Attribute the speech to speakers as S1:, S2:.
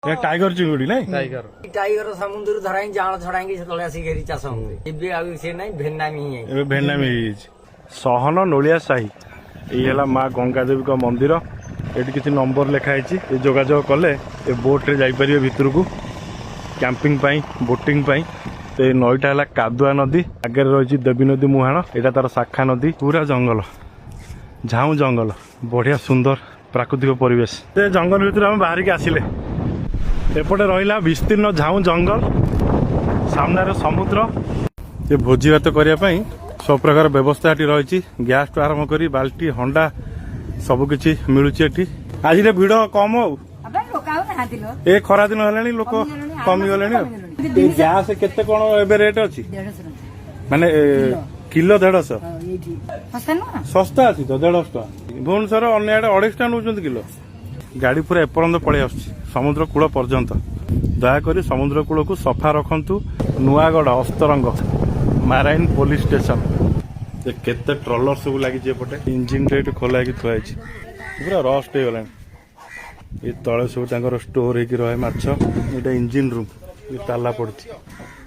S1: tiger चिंगुड़ी नहीं
S2: tiger
S3: tiger समुद्र धराई जाल छड़ाएंगे से आसी घेरी चाष होंगे अब से नहीं भेन्नामी है
S1: ए भेन्नामी सहन नोलिया साही ये माँ गंगा देवी का मंदिर ये किसी नंबर लिखाई जोगाजोग कले ए बोट रे जापर भितर को कैंपिंग बोटिंग तो ये नईटा है कादुआ नदी आगे रही देवी नदी मुहाण यहाँ तार शाखा नदी पूरा जंगल झाऊ जंगल बढ़िया सुंदर प्राकृतिक परिवेश से जंगल भितर आम बाहर के आसिले एपटे रहा विस्तीर्ण झाऊ जंगल सामने समुद्र ये भोजी भात करने सब प्रकार व्यवस्था ये रही गैस टू आरंभ कर बाल्टी हंडा सबकि मिलूँ आज भिड़ कम हो ए खरा दिन है लोक कमी गले गैस केते कौन एबे रेट अच्छी माने किलो 150 सस्ता अच्छी तो 150 टका भुवनेश्वर अन्य आड़े 250 नौ किलो गाड़ी पूरा एपर्यंत पलि आस समुद्र कूल पर्यंत दयाकोरी समुद्र कूल को सफा रखु नुआगढ़ अस्तरंग माराइन पुलिस स्टेशन केते ट्रलर सब लगी एपटे इंजिन रेट खोला थुआई पूरा रस्ट हो गला ये तले सब स्टोर हो रहे माछ ये इंजिन रूम ये ताला पड़ी